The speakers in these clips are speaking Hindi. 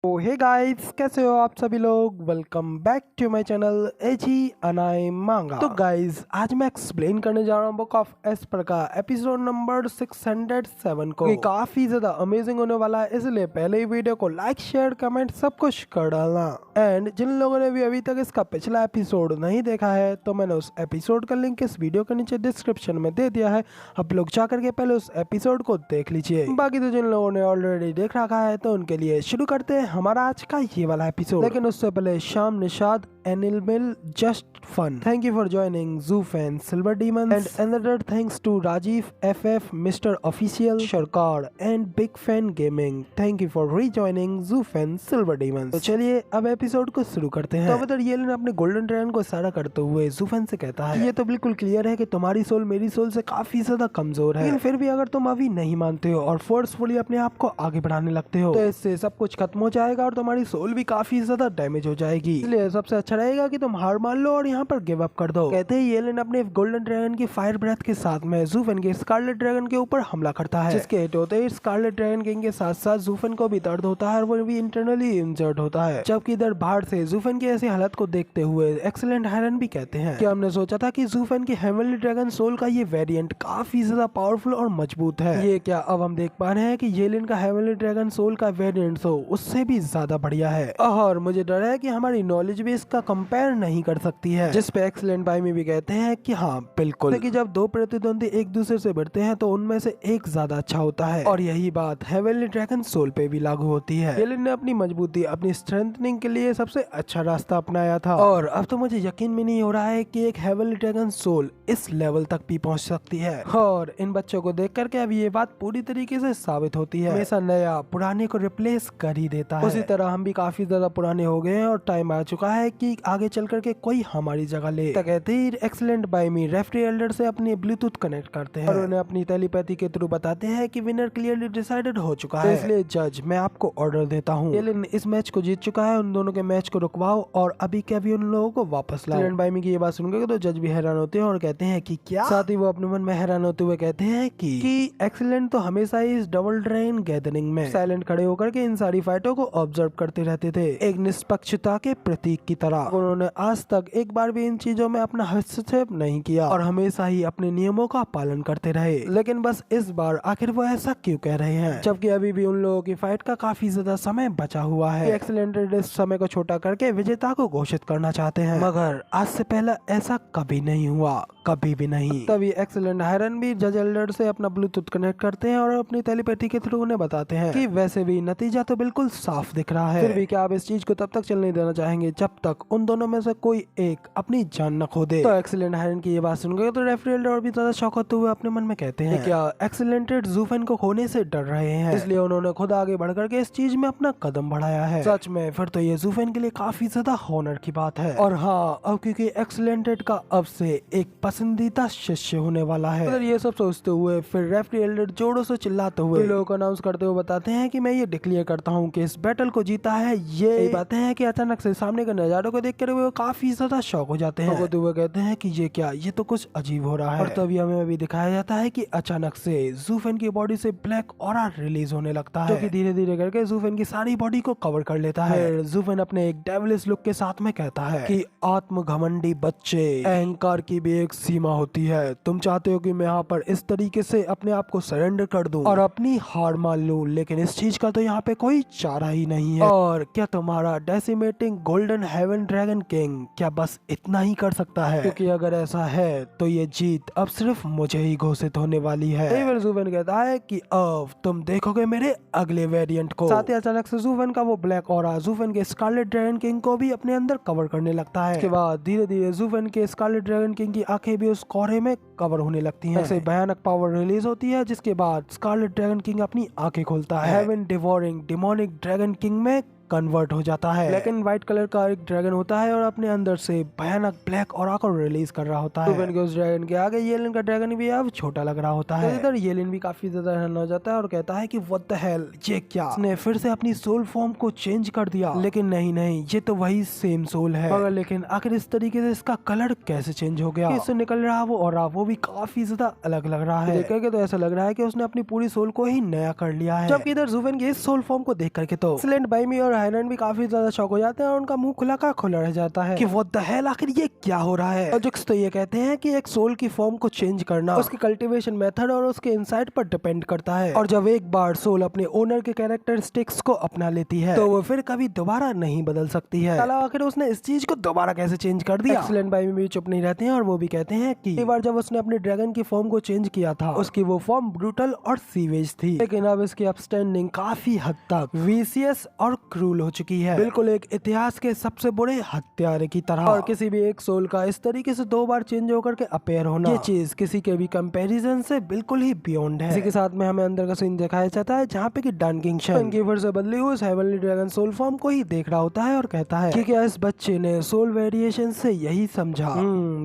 तो हे गाइस, कैसे हो आप सभी लोग। Welcome back to my channel एजी अनाई मांगा। तो गाइस, आज मैं एक्सप्लेन करने जा रहा हूँ बुक ऑफ एस्पर का एपिसोड नंबर 607 को। ये काफी ज्यादा अमेजिंग होने वाला है, इसलिए पहले ही वीडियो को लाइक शेयर कमेंट सब कुछ कर डालना। एंड जिन लोगों ने भी अभी तक इसका पिछला एपिसोड नहीं देखा है तो मैंने उस एपिसोड का लिंक इस वीडियो के नीचे डिस्क्रिप्शन में दे दिया है, आप लोग जा करके पहले उस एपिसोड को देख लीजिए। बाकी तो जिन लोगों ने ऑलरेडी देख रखा है तो उनके लिए शुरू करते हैं हमारा आज का ये वाला एपिसोड। लेकिन उससे पहले शाम निशाद एनिल मिल just fun, thank you for joining zoo fan silver demon and another thanks to Rajiv FF mister official Sarkar and big fan gaming, thank you for rejoining zoo fan silver demon. तो चलिए अब एपिसोड को शुरू करते हैं। तो अभी येलन अपने गोल्डन ड्रैगन को इशारा करते हुए जूफेन से कहता है ये तो बिल्कुल क्लियर है कि तुम्हारी सोल मेरी सोल से काफी ज्यादा कमजोर है, लेकिन फिर भी अगर तुम अभी नहीं मानते हो और फोर्सफुली अपने आप को आगे बढ़ाने लगते हो तो इससे सब कुछ खत्म हो जाएगा और तुम्हारी सोल भी काफी ज्यादा डैमेज हो जाएगी। इसलिए सबसे अच्छा रहेगा कि तुम हार मान लो और यहाँ पर गिव अप कर दो। कहते ही येलन अपने गोल्डन ड्रैगन की फायर ब्रेथ के साथ में जूफेन के स्कारलेट ड्रैगन के ऊपर हमला करता है, जिसके हिट होते ही स्कारलेट ड्रैगन किंग के साथ साथ जूफेन को भी दर्द होता है और वो भी इंटरनली इंजर्ड होता है। जबकि इधर बाहर से जूफेन की ऐसी हालत को देखते हुए एक्सीलेंट हायरन भी कहते हैं कि हमने सोचा था कि जूफेन की हेवनली ड्रैगन सोल का ये वेरिएंट काफी ज्यादा पावरफुल और मजबूत है, ये क्या अब हम देख पा रहे हैं कि येलन का हेवनली ड्रैगन सोल का वेरिएंट तो उससे भी ज्यादा बढ़िया है और मुझे डर है कि हमारी नॉलेज भी इसका कंपेयर नहीं कर सकती है। जिस पे एक्सीलेंट भाई में भी कहते हैं कि हाँ बिल्कुल, कि जब दो प्रतिद्वंदी एक दूसरे से भिड़ते हैं तो उनमें से एक ज्यादा अच्छा होता है और यही बात हेवनली ड्रैगन सोल पे भी लागू होती है। येलन ने अपनी मजबूती अपनी स्ट्रेंथनिंग के लिए सबसे अच्छा रास्ता अपनाया था और अब तो मुझे यकीन भी नहीं हो रहा है कि एक हेवनली ड्रैगन सोल इस लेवल तक भी पहुंच सकती है और इन बच्चों को देख करके अब ये बात पूरी तरीके से साबित होती है, हमेशा नया पुराने को रिप्लेस कर ही देता है। उसी तरह हम भी काफी ज्यादा पुराने हो गए हैं और टाइम आ चुका है कि आगे चल करके कोई हमारी जगह ले। तो कहते ही एक्सीलेंट बाय मी रेफरी एल्डर से अपनी ब्लूटूथ कनेक्ट करते हैं और उन्हें अपनी टेलीपैथी के थ्रू बताते हैं कि विनर क्लियरली डिसाइडेड हो चुका है, इसलिए जज मैं आपको ऑर्डर देता हूँ, येलन इस मैच को जीत चुका है, उन दोनों के मैच को रुकवाओ और अभी के अभी उन लोगों को वापस लाओ। एक्सीलेंट बाय मी की ये बात सुनकर तो जज भी हैरान होते हैं और कहते हैं कि क्या, साथ ही वो अपने मन में हैरान होते हुए कहते हैं कि एक्सीलेंट तो हमेशा ही इस डबल ड्रैगन गैदरिंग में साइलेंट खड़े होकर के इन सारी फाइटों को ऑब्जर्व करते रहते थे, एक निष्पक्षता के प्रतीक की तरह। उन्होंने आज तक एक बार भी इन चीजों में अपना हस्तक्षेप नहीं किया और हमेशा ही अपने नियमों का पालन करते रहे, लेकिन बस इस बार आखिर वो ऐसा क्यों कह रहे हैं, जबकि अभी भी उन लोगों की फाइट का काफी ज्यादा समय बचा हुआ है। एक्सीलेंट इस समय को छोटा करके विजेता को घोषित करना चाहते हैं, मगर आज से पहले ऐसा कभी नहीं हुआ, कभी भी नहीं। तभी एक्सीलेंट हायरन भी जज एल्डर से अपना ब्लूटूथ कनेक्ट करते हैं और अपनी टेलीपैथी के थ्रू उन्हें बताते हैं कि वैसे भी नतीजा तो बिल्कुल साफ दिख रहा है, फिर भी क्या आप इस चीज को तब तक चलने देना चाहेंगे जब तक उन दोनों में से कोई एक अपनी जान न खो दे। तो एक्सीलेंट हायरन की ये बात सुनकर तो रेफरी एल्डर और भी ज्यादा शॉक होते हुए अपने मन में कहते हैं क्या एक्सीलेंटेड जूफेन को खोने से डर रहे हैं, इसलिए उन्होंने खुद आगे बढ़ करके इस चीज में अपना कदम बढ़ाया है। सच में फिर तो ये जूफेन के लिए काफी ज्यादा ऑनर की बात है और हाँ, अब क्योंकि एक्सीलेंटेड का अब से एक पसंदीदा शिष्य होने वाला है। ये सब सोचते हुए फिर रेफरी एल्डर जोरों से चिल्लाते हुए लोगों को अनाउंस करते हुए बताते हैं कि मैं ये डिक्लेयर करता हूँ कि इस बैटल को जीता है ये बातें हैं कि अचानक से सामने के नजारों को देख कर वो काफी ज्यादा शॉक हो जाते हैं, होते हुए कहते हैं कि ये क्या, ये तो कुछ अजीब हो रहा है। और तभी हमें अभी दिखाया जाता है कि अचानक से जूफेन की बॉडी से ब्लैक ऑरा रिलीज होने लगता है, जो कि धीरे धीरे करके जूफेन की सारी बॉडी को कवर कर लेता है। जूफेन अपने एक डेविलिश लुक के साथ में कहता है कि आत्मघमंडी बच्चे, अहंकार की भी एक सीमा होती है, तुम चाहते हो कि मैं यहाँ पर इस तरीके से अपने आप को सरेंडर कर दूं और अपनी हार मान लूं, लेकिन इस चीज का तो यहाँ पे कोई चारा ही नहीं है। और क्या तुम्हारा डेसिमेटिंग गोल्डन हेवन ड्रैगन किंग क्या बस इतना ही कर सकता है, क्योंकि अगर ऐसा है तो ये जीत अब सिर्फ मुझे ही घोषित होने वाली है। जूफेन कहता है कि अब तुम देखोगे मेरे अगले वेरिएंट को। साथ ही अचानक से जूफेन का वो ब्लैक ऑरा जूफेन के स्कारलेट ड्रैगन किंग को भी अपने अंदर कवर करने लगता है। इसके बाद धीरे धीरे जूफेन के स्कारलेट ड्रैगन किंग की आंखें भी उस कोहरे में कवर होने लगती हैं। ऐसे भयानक पावर रिलीज होती है, जिसके बाद स्कारलेट ड्रैगन किंग अपनी आंखें खोलता है, heaven devouring demonic dragon king में कन्वर्ट हो जाता है। ब्लैक एंड व्हाइट कलर का एक ड्रैगन होता है और अपने अंदर से भयानक ब्लैक ऑरा को रिलीज कर रहा होता है। जूफेन के उस ड्रैगन के आगे येलन का ड्रैगन भी अब छोटा लग रहा होता है। इधर येलन भी काफी ज्यादा हैरान हो जाता है और कहता है कि व्हाट द हेल, ये क्या, उसने फिर से अपनी सोल फॉर्म को चेंज कर दिया। लेकिन नहीं नहीं, ये तो वही सेम सोल है, मगर लेकिन आखिर इस तरीके से इसका कलर कैसे चेंज हो गया, इससे निकल रहा वो ऑरा वो भी काफी ज्यादा अलग लग रहा है। देख करके तो ऐसा लग रहा है कि उसने अपनी पूरी सोल को ही नया कर लिया है। जबकि इधर जूफेन की इस सोल फॉर्म को देख करके तो एक्सीलेंट बाय मी और हाइनैंड भी काफी ज्यादा शॉक हो जाते हैं और उनका मुंह खुला का खुला रह जाता है कि व्हाट द हेल, आखिर ये क्या हो रहा है। लॉजिक्स तो ये कहते हैं कि एक सोल की फॉर्म को चेंज करना उसकी कल्टीवेशन मेथड और उसके इनसाइट पर डिपेंड करता है, और जब एक बार सोल अपने ओनर के कैरेक्टरिस्टिक्स को अपना लेती है तो वो फिर कभी दोबारा नहीं बदल सकती है। आखिर उसने इस चीज को दोबारा कैसे चेंज कर दिया। एक्सीलेंट भाई भी चुप नहीं रहते हैं और वो भी कहते हैं कि एक बार जब उसने अपने ड्रैगन की फॉर्म को चेंज किया था उसकी वो फॉर्म ब्रूटल और सीवेज थी, लेकिन अब इसकी अपस्टैंडिंग काफी हद तक विशियस और क्रूल हो चुकी है, बिल्कुल एक इतिहास के सबसे बड़े हत्यारे की तरह। और किसी भी एक सोल का इस तरीके से 2 बार चेंज होकर के अपेयर होना, ये चीज किसी के भी कंपैरिजन से बिल्कुल ही बियॉन्ड है। इसी के साथ में हमें अंदर का सीन दिखाया जाता है जहाँ पे कि डन किंग की फिर से बदली हुई हेवनली ड्रैगन सोल फॉर्म को ही देख रहा होता है और कहता है कि क्या इस बच्चे ने सोल वेरिएशन से यही समझा।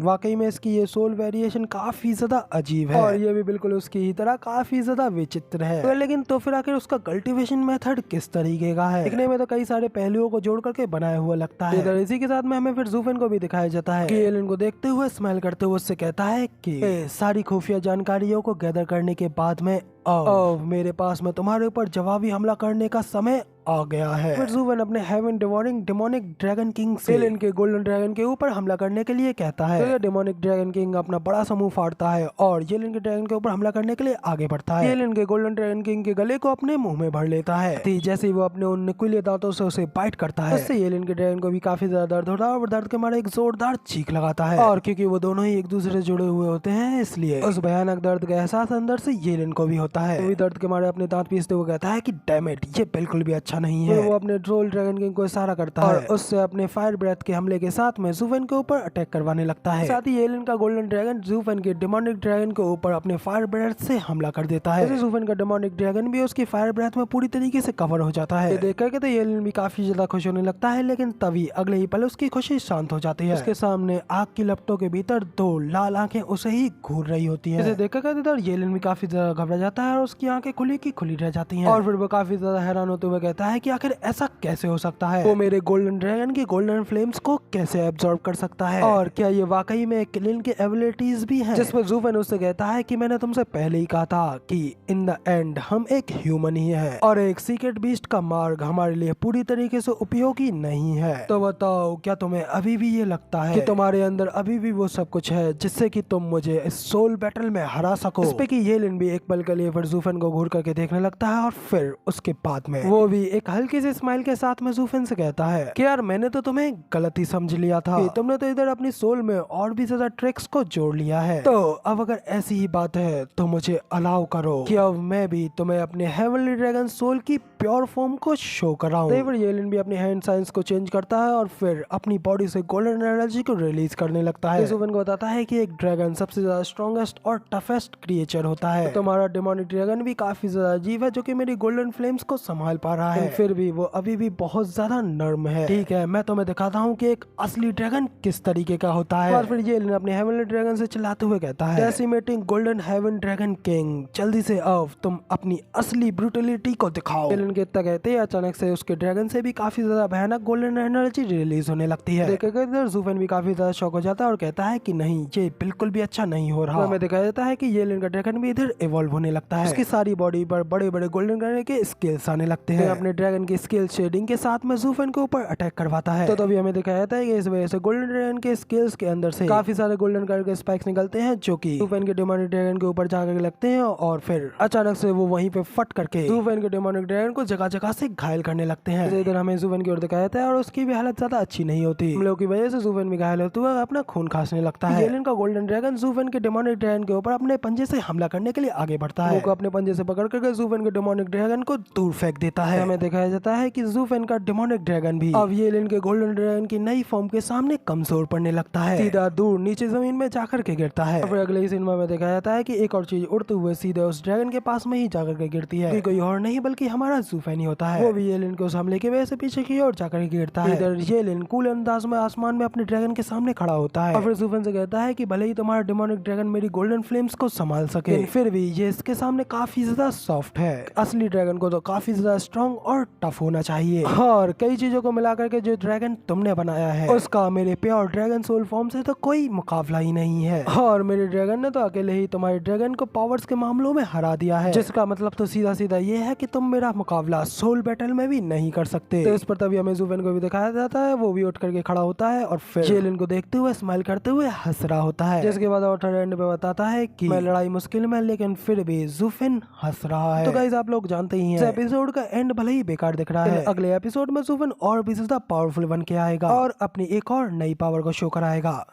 वाकई में इसकी ये सोल वेरिएशन काफी ज्यादा अजीब है और ये भी बिल्कुल उसकी ही तरह काफी ज्यादा विचित्र है। लेकिन तो फिर आखिर उसका कल्टीवेशन मेथड किस तरीके का है, दिखने में तो कई सारे पहलुओं को जोड़ करके बनाया हुआ लगता है। इधर इसी के साथ में हमें फिर ज़ूफेन को भी दिखाया जाता है कि एलन को देखते हुए स्माइल करते हुए उससे कहता है कि सारी खुफिया जानकारियों को गैदर करने के बाद में अब मेरे पास में तुम्हारे ऊपर जवाबी हमला करने का समय आ गया है। फिर ज़ूफेन अपने heaven devouring demonic dragon king से एलन के गोल्डन ड्रैगन के ऊपर हमला करने के लिए कहता है। तो डेमोनिक ड्रैगन किंग अपना बड़ा सा मुंह फाड़ता है और एलन के ड्रैगन के ऊपर हमला करने के लिए आगे बढ़ता है। एलन के गोल्डन ड्रैगन किंग के गले को अपने मुंह में भर लेता है। जैसे ही वो अपने उन नुकीले दांतों से उसे बाइट करता है, उससे एलन के ड्रैगन को भी काफी ज्यादा दर्द होता है और दर्द के मारे एक जोरदार चीख लगाता है। और क्योंकि वो दोनों ही एक दूसरे से जुड़े हुए होते हैं इसलिए उस भयानक दर्द का एहसास अंदर से एलन को भी होता है। दर्द के मारे अपने दांत पीसते हुए कहता है कि डैम इट, ये बिल्कुल भी अच्छा नहीं है। वो अपने ट्रोल ड्रैगन किंग को इशारा करता है और उससे अपने फायर ब्रेथ के हमले के साथ में ज़ूफेन के ऊपर अटैक करवाने लगता है। साथ ही एलन का गोल्डन ड्रैगन ज़ूफेन के डेमोनिक ड्रैगन के ऊपर अपने फायर ब्रेथ से हमला कर देता है। ज़ूफेन का डेमोनिक ड्रैगन भी उसकी फायर ब्रेथ में पूरी तरीके से कवर हो जाता है। देख करके तो एलन भी काफी ज्यादा खुश होने लगता है, लेकिन तभी अगले ही पल उसकी खुशी शांत हो जाती है। उसके सामने आग की लपटों के भीतर 2 लाल आंखें उसे ही घूर रही होती है। इसे देख कर एलन भी काफी ज्यादा घबरा जाता है और उसकी आंखें खुली की खुली रह जाती हैं। और फिर वो काफी ज्यादा हैरान होते हुए कहता है कि आखिर ऐसा कैसे हो सकता है, वो मेरे गोल्डन ड्रैगन की गोल्डन फ्लेम्स को कैसे एब्जॉर्ब कर सकता है, और क्या ये वाकई में किलिन की एबिलिटीज भी हैं। जिसमें ज़ूफेन उससे कहता है कि मैंने तुमसे पहले ही कहा था कि इन द एंड हम एक ह्यूमन ही है और एक सीक्रेट बीस्ट का मार्ग हमारे लिए पूरी तरीके से उपयोगी नहीं है। तो बताओ, क्या तुम्हें अभी भी ये लगता है कि तुम्हारे अंदर अभी भी वो सब कुछ है जिससे कि तुम मुझे इस सोल बैटल में हरा सको। इस पे कि एलन भी एक पल के लिए फिर ज़ूफेन को घूर करके देखने लगता है और फिर उसके बाद में वो भी एक हल्की से स्माइल के साथ में ज़ूफेन से कहता है कि यार मैंने तो तुम्हें गलत ही समझ लिया था, तुमने तो इधर अपनी सोल में और भी ज्यादा ट्रिक्स को जोड़ लिया है। तो अब अगर ऐसी ही बात है तो मुझे अलाउ करो कि अब मैं भी तुम्हें अपने हेवनली ड्रैगन सोल की प्योर फॉर्म को शो कराऊं। एलन भी अपनी हैंड साइंस को चेंज करता है और फिर अपनी बॉडी से गोल्डन एनर्जी को रिलीज करने लगता है। ज़ूफेन को बताता है कि एक ड्रैगन सबसे ज्यादा स्ट्रॉन्गेस्ट और टफेस्ट क्रिएचर होता है। तो तुम्हारा डेमोनिक ड्रैगन भी काफी ज्यादा अजीब है जो कि मेरी गोल्डन फ्लेम्स को संभाल पा रहा है, फिर भी वो अभी भी बहुत ज्यादा नर्म है। ठीक है, मैं तुम्हें दिखाता हूँ कि एक असली ड्रैगन किस तरीके का होता है। और फिर ये अपने हेवनली ड्रैगन से चिल्लाते हुए कहता है, डेसिमेटिंग गोल्डन हेवन ड्रैगन किंग, जल्दी से अब तुम अपनी असली ब्रूटलिटी को दिखाओ। एलन के इतना कहते ही अचानक से उसके ड्रैगन से भी काफी ज्यादा भयानक गोल्डन एनर्जी रिलीज होने लगती है। देखकर ज़ूफेन भी काफी ज्यादा शॉक हो जाता है और कहता है कि नहीं, ये बिल्कुल भी अच्छा नहीं हो रहा। हमें दिखाया जाता है कि एलन का ड्रैगन भी इधर इवॉल्व होने लगता है। उसकी सारी बॉडी पर बड़े बड़े गोल्डन कलर के स्केल्स आने लगते हैं। अपने ड्रैगन की स्केल शेडिंग के साथ में ज़ूफेन के ऊपर अटैक करवाता है। तो तभी हमें दिखाया जाता है कि इस वजह से गोल्डन ड्रैगन के स्केल्स के अंदर से काफी सारे गोल्डन कलर के स्पाइक्स निकलते हैं जो कि ज़ूफेन के डेमोनिक ड्रैगन के ऊपर जाकर लगते हैं और फिर अचानक से वो वहीं पे फट करके ज़ूफेन के डेमोनिक ड्रैगन को जगह जगह से घायल करने लगते हैं। इधर हमें ज़ूफेन की ओर दिखाया जाता है और उसकी भी हालत ज्यादा अच्छी नहीं होती। हम लोग की वजह से ज़ूफेन भी घायल होते हुए अपना खून खांसने लगता है। एलन का गोल्डन ड्रैगन ज़ूफेन के डेमोनिक ड्रैगन के ऊपर अपने पंजे से हमला करने के लिए आगे बढ़ता है। वो अपने पंजे से पकड़ करके ज़ूफेन के डेमोनिक ड्रैगन को दूर फेंक देता है। हमें दिखाया जाता है कि ज़ूफेन का डेमोनिक ड्रैगन भी अब एलन के गोल्डन ड्रैगन की नई फॉर्म के सामने कमजोर पड़ने लगता है, सीधा दूर नीचे जमीन में जाकर के गिरता है। फिर अगले ही सिनेमा में दिखाया जाता है कि एक और चीज उड़ते हुए सीधे उस ड्रैगन के पास में ही जाकर के गिरती है। कोई और नहीं बल्कि हमारा ज़ूफेन ही होता है। वो भी एलन के उस हमले की वजह से पीछे की ओर जाकर के गिरता है। इधर एलन कूल अंदाज में आसमान में अपने ड्रैगन के सामने खड़ा होता है और फिर ज़ूफेन से कहता है कि भले ही तुम्हारा डेमोनिक ड्रैगन मेरी गोल्डन फ्लेम्स को संभाल सके, फिर भी ये इसके सामने काफी ज्यादा सॉफ्ट है। असली ड्रैगन को तो काफी ज्यादा स्ट्रॉन्ग और टफ होना चाहिए और कई चीजों को मिलाकर के जो ड्रैगन तुमने बनाया है उसका मेरे प्योर ड्रैगन सोल फॉर्म से तो कोई मुकाबला ही नहीं है। और मेरे ड्रैगन ने तो अकेले ही तुम्हारे ड्रैगन को पावर्स के मामलों में हरा दिया है, जिसका मतलब तो सीधा सीधा ये है कि तुम मेरा मुकाबला सोल बैटल में भी नहीं कर सकते। तो इस पर तभी हमें ज़ुफेन को भी दिखाया जाता है, वो भी उठ करके खड़ा होता है और फिर जेलिन को देखते हुए स्माइल करते हुए हंस रहा होता है, जिसके बाद ऑथर एंड पे बताता है कि मैं लड़ाई मुश्किल में लेकिन फिर भी ज़ुफेन हंस रहा है। तो गाइस आप लोग जानते ही हैं एपिसोड का एंड भले ही बेकार दिख रहा है, अगले एपिसोड में ज़ुफेन और भी ज्यादा पावरफुल बन के आएगा और अपनी एक और नई पावर को शो कराएगा।